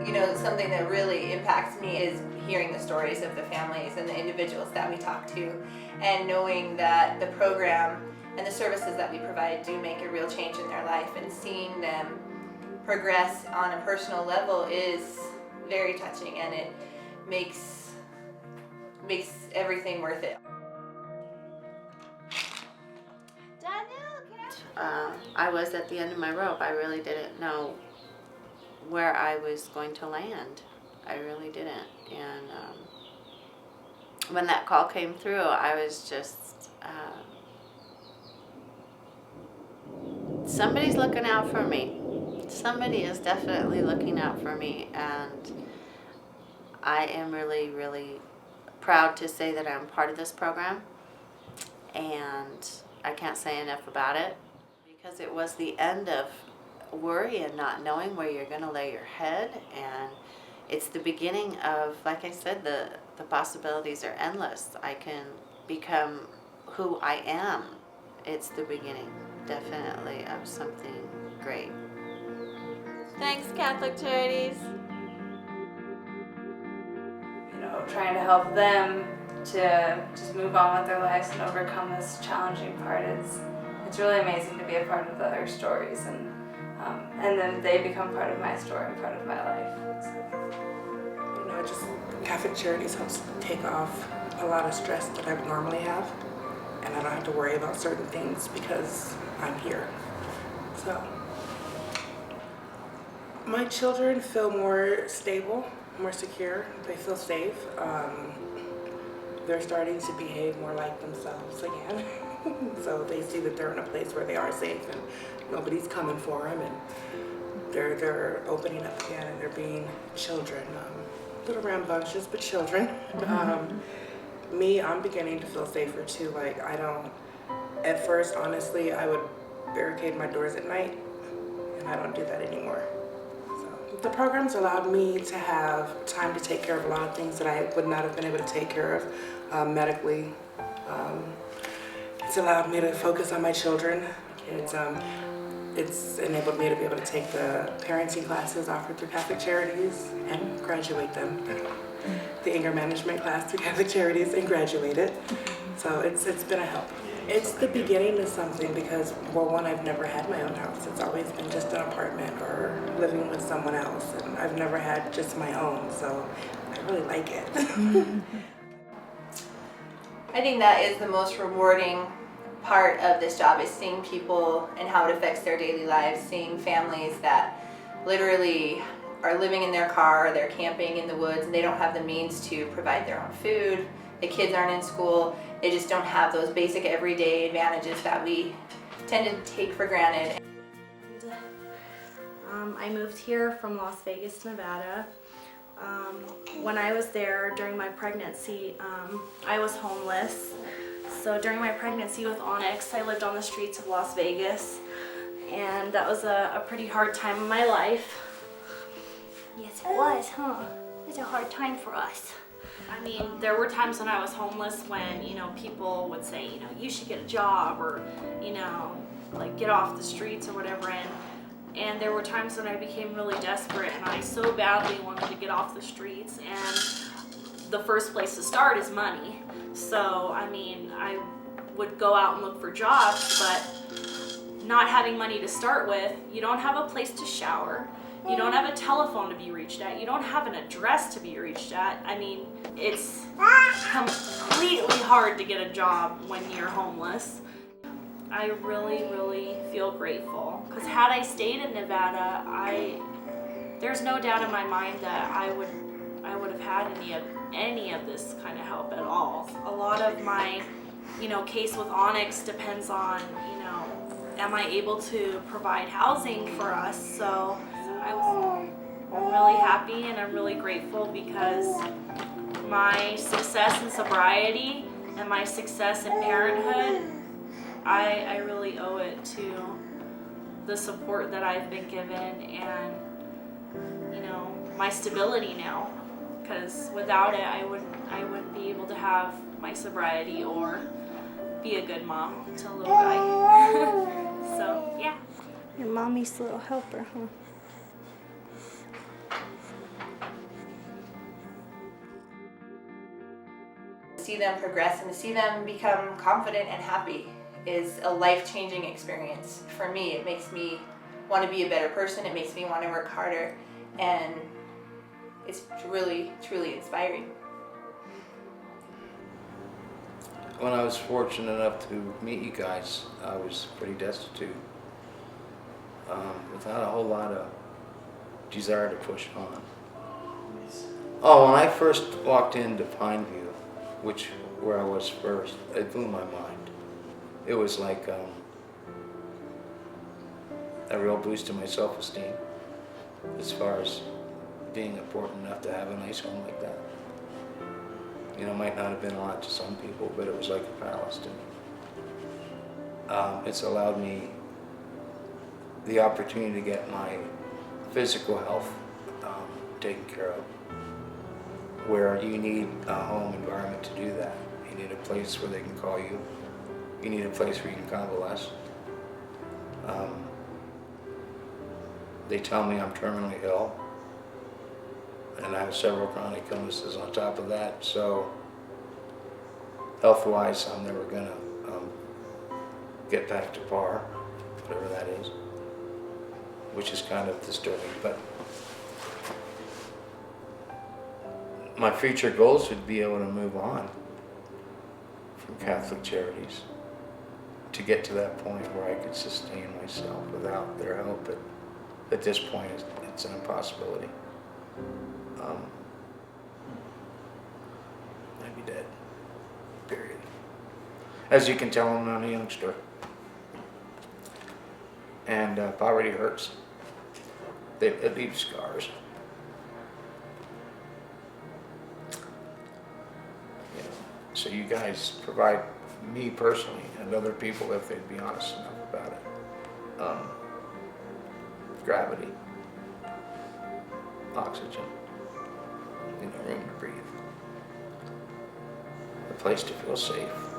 You know, something that really impacts me is hearing the stories of the families and the individuals that we talk to, and knowing that the program and the services that we provide do make a real change in their life, and seeing them progress on a personal level is very touching, and it makes everything worth it. I was at the end of my rope. I really didn't know where I was going to land. I really didn't. And when that call came through, I was just, somebody's looking out for me. Somebody is definitely looking out for me. And I am really, really proud to say that I'm part of this program. And I can't say enough about it, because it was the end of worry and not knowing where you're going to lay your head, and it's the beginning of, like I said, the possibilities are endless. I can become who I am. It's the beginning, definitely, of something great. Thanks, Catholic Charities. You know, trying to help them to just move on with their lives and overcome this challenging part it's really amazing to be a part of their stories, and then they become part of my story and part of my life. You know, just Catholic Charities helps take off a lot of stress that I would normally have, and I don't have to worry about certain things because I'm here. So my children feel more stable, more secure. They feel safe. They're starting to behave more like themselves again. So they see that they're in a place where they are safe and nobody's coming for them, and they're opening up again, and they're being children, little rambunctious, but children. Me, I'm beginning to feel safer too. Like, I don't, at first, honestly, I would barricade my doors at night, and I don't do that anymore. So the program's allowed me to have time to take care of a lot of things that I would not have been able to take care of medically. It's allowed me to focus on my children. It's enabled me to be able to take the parenting classes offered through Catholic Charities and graduate them. The anger management class through Catholic Charities and graduate it. So it's been a help. It's the beginning of something because, well, one, I've never had my own house. It's always been just an apartment or living with someone else. And I've never had just my own, so I really like it. I think that is the most rewarding part of this job, is seeing people and how it affects their daily lives, seeing families that literally are living in their car, they're camping in the woods, and they don't have the means to provide their own food. The kids aren't in school. They just don't have those basic everyday advantages that we tend to take for granted. I moved here from Las Vegas, Nevada. When I was there during my pregnancy, I was homeless. So during my pregnancy with Onyx, I lived on the streets of Las Vegas, and that was a pretty hard time in my life. Yes, it was, huh? It was a hard time for us. I mean, there were times when I was homeless when, you know, people would say, you know, you should get a job, or, you know, like get off the streets or whatever. And there were times when I became really desperate, and I so badly wanted to get off the streets, and the first place to start is money. So, I mean, I would go out and look for jobs, but not having money to start with, you don't have a place to shower, you don't have a telephone to be reached at, you don't have an address to be reached at. I mean, it's completely hard to get a job when you're homeless. I really, really feel grateful, because had I stayed in Nevada, there's no doubt in my mind that I would have had any of this kind of help at all. A lot of my, you know, case with Onyx depends on, you know, am I able to provide housing for us? So I'm really happy and I'm really grateful, because my success in sobriety and my success in parenthood, I really owe it to the support that I've been given, and, you know, my stability now. Because without it, I wouldn't be able to have my sobriety or be a good mom to a little guy. So, yeah. Your mommy's little helper, huh? see them progress and to see them become confident and happy is a life-changing experience. For me, it makes me want to be a better person. It makes me want to work harder, and it's really, truly inspiring. When I was fortunate enough to meet you guys, I was pretty destitute, without a whole lot of desire to push on. Oh, when I first walked into Pineview, where I was first, it blew my mind. It was like a real boost to my self-esteem, as far as being important enough to have a nice home like that. You know, it might not have been a lot to some people, but it was like a palace to me. It's allowed me the opportunity to get my physical health taken care of, where you need a home environment to do that. You need a place where they can call you. You need a place where you can convalesce. They tell me I'm terminally ill, and I have several chronic illnesses on top of that, so health-wise I'm never gonna get back to par, whatever that is, which is kind of disturbing. But my future goals would be able to move on from Catholic Charities to get to that point where I could sustain myself without their help. But at this point, it's an impossibility. I'd be dead, period. As you can tell, I'm not a youngster. And poverty hurts. It leaves scars. You know, so you guys provide me personally and other people, if they'd be honest enough about it, gravity, oxygen, room to breathe, a place to feel safe.